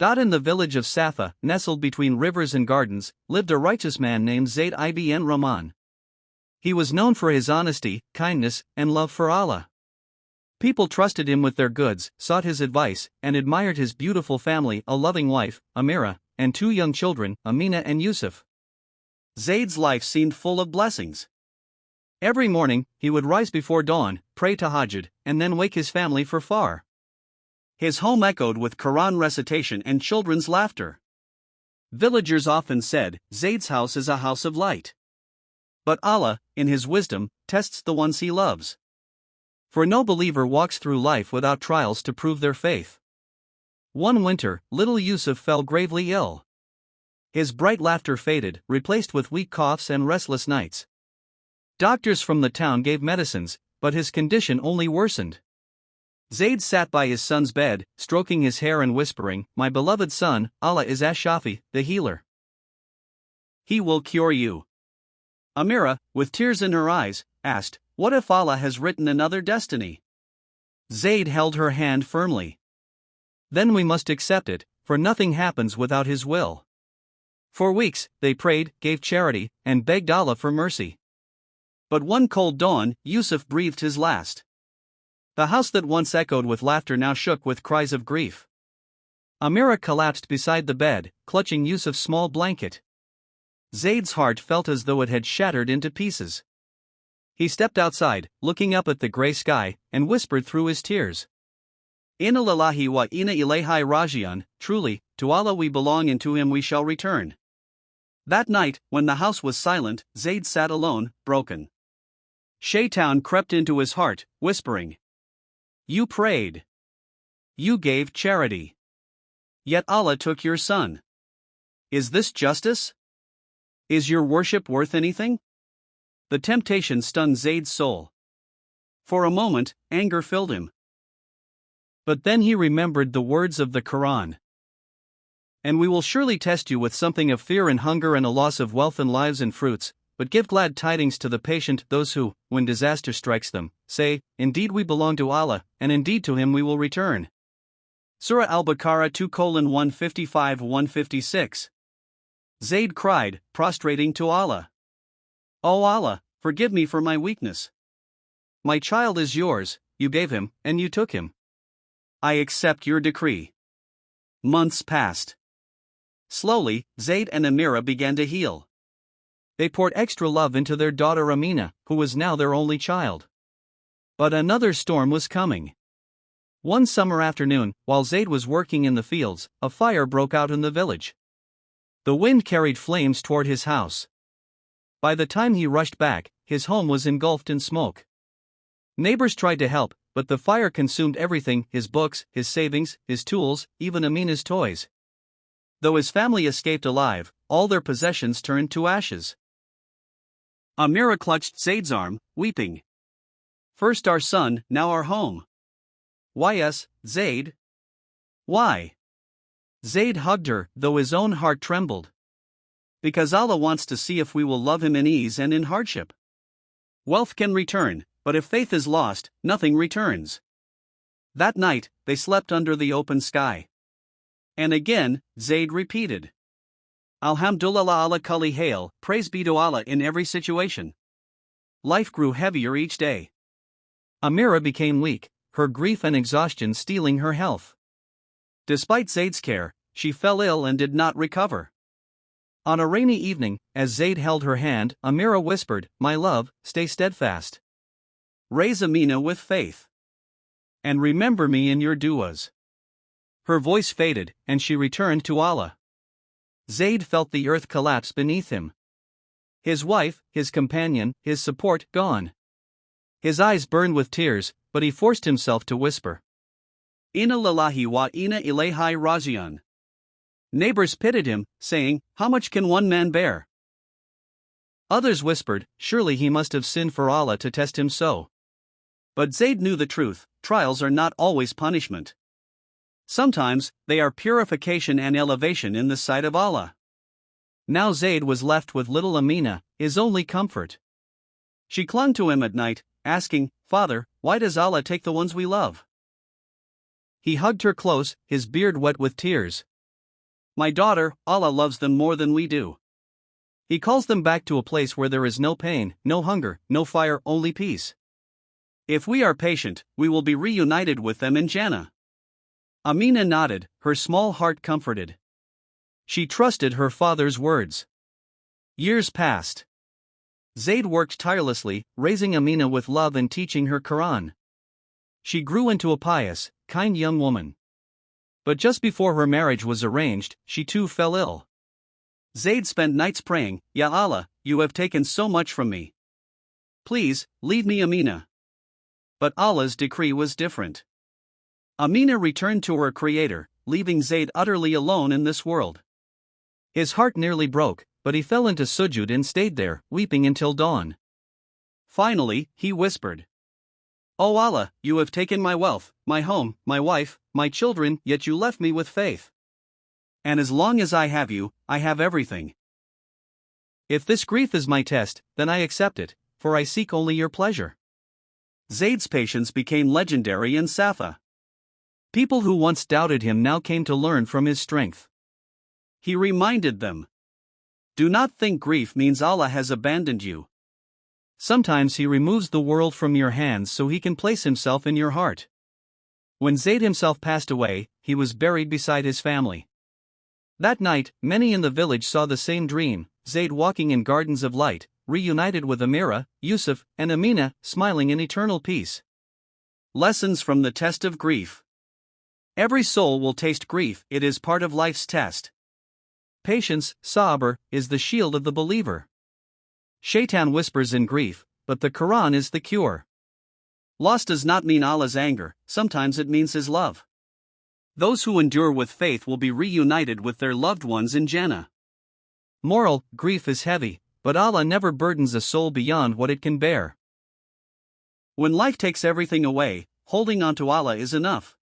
In the village of Safa, nestled between rivers and gardens, lived a righteous man named Zayd ibn Rahman. He was known for his honesty, kindness, and love for Allah. People trusted him with their goods, sought his advice, and admired his beautiful family, a loving wife, Amira, and two young children, Amina and Yusuf. Zayd's life seemed full of blessings. Every morning, he would rise before dawn, pray tahajjud, and then wake his family for far. His home echoed with Quran recitation and children's laughter. Villagers often said, Zayd's house is a house of light. But Allah, in His wisdom, tests the ones He loves. For no believer walks through life without trials to prove their faith. One winter, little Yusuf fell gravely ill. His bright laughter faded, replaced with weak coughs and restless nights. Doctors from the town gave medicines, but his condition only worsened. Zayd sat by his son's bed, stroking his hair and whispering, "My beloved son, Allah is Ash-Shafi, the healer. He will cure you." Amira, with tears in her eyes, asked, "What if Allah has written another destiny?" Zayd held her hand firmly. "Then we must accept it, for nothing happens without His will." For weeks, they prayed, gave charity, and begged Allah for mercy. But one cold dawn, Yusuf breathed his last. The house that once echoed with laughter now shook with cries of grief. Amira collapsed beside the bed, clutching Yusuf's small blanket. Zayd's heart felt as though it had shattered into pieces. He stepped outside, looking up at the gray sky, and whispered through his tears, "Inna lillahi wa inna ilayhi raji'un, truly, to Allah we belong and to Him we shall return." That night, when the house was silent, Zayd sat alone, broken. Shaitan crept into his heart, whispering, "You prayed. You gave charity. Yet Allah took your son. Is this justice? Is your worship worth anything?" The temptation stung Zayd's soul. For a moment, anger filled him. But then he remembered the words of the Quran. "And we will surely test you with something of fear and hunger and a loss of wealth and lives and fruits, but give glad tidings to the patient, those who, when disaster strikes them, say, Indeed we belong to Allah, and indeed to Him we will return." Surah Al-Baqarah 2:155-156. Zayd cried, prostrating to Allah, "O Allah, forgive me for my weakness. My child is yours, you gave him, and you took him. I accept your decree." Months passed. Slowly, Zayd and Amira began to heal. They poured extra love into their daughter Amina, who was now their only child. But another storm was coming. One summer afternoon, while Zayd was working in the fields, a fire broke out in the village. The wind carried flames toward his house. By the time he rushed back, his home was engulfed in smoke. Neighbors tried to help, but the fire consumed everything: his books, his savings, his tools, even Amina's toys. Though his family escaped alive, all their possessions turned to ashes. Amira clutched Zayd's arm, weeping. "First our son, now our home." "Why us, Zayd? Why?" Zayd hugged her, though his own heart trembled. "Because Allah wants to see if we will love Him in ease and in hardship. Wealth can return, but if faith is lost, nothing returns." That night, they slept under the open sky. And again, Zayd repeated, "Alhamdulillah ala kulli hal, praise be to Allah in every situation." Life grew heavier each day. Amira became weak, her grief and exhaustion stealing her health. Despite Zayd's care, she fell ill and did not recover. On a rainy evening, as Zayd held her hand, Amira whispered, "My love, stay steadfast. Raise Amina with faith. And remember me in your du'as." Her voice faded, and she returned to Allah. Zayd felt the earth collapse beneath him. His wife, his companion, his support, gone. His eyes burned with tears, but he forced himself to whisper, "Inna lillahi wa inna ilayhi raji'un." Neighbors pitied him, saying, "How much can one man bear?" Others whispered, "Surely he must have sinned for Allah to test him so." But Zayd knew the truth: trials are not always punishment. Sometimes, they are purification and elevation in the sight of Allah. Now Zayd was left with little Amina, his only comfort. She clung to him at night, asking, "Father, why does Allah take the ones we love?" He hugged her close, his beard wet with tears. My daughter, Allah loves them more than we do. He calls them back to a place where there is no pain, no hunger, no fire, only peace. If we are patient, we will be reunited with them in Jannah. Amina nodded, her small heart comforted. She trusted her father's words. Years passed. Zayd worked tirelessly, raising Amina with love and teaching her Quran. She grew into a pious, kind young woman. But just before her marriage was arranged, she too fell ill. Zayd spent nights praying, Ya Allah, you have taken so much from me. Please, leave me Amina. But Allah's decree was different. Amina returned to her Creator, leaving Zayd utterly alone in this world. His heart nearly broke, but he fell into sujud and stayed there, weeping until dawn. Finally, he whispered, O Allah, you have taken my wealth, my home, my wife, my children, yet you left me with faith. And as long as I have you, I have everything. If this grief is my test, then I accept it, for I seek only your pleasure. Zayd's patience became legendary in Safa. People who once doubted him now came to learn from his strength. He reminded them, do not think grief means Allah has abandoned you. Sometimes He removes the world from your hands so He can place Himself in your heart. When Zayd himself passed away, he was buried beside his family. That night, many in the village saw the same dream, Zayd walking in gardens of light, reunited with Amira, Yusuf, and Amina, smiling in eternal peace. Lessons from the test of grief. Every soul will taste grief, it is part of life's test. Patience, sabr, is the shield of the believer. Shaitan whispers in grief, but the Quran is the cure. Loss does not mean Allah's anger, sometimes it means His love. Those who endure with faith will be reunited with their loved ones in Jannah. Moral: grief is heavy, but Allah never burdens a soul beyond what it can bear. When life takes everything away, holding on to Allah is enough.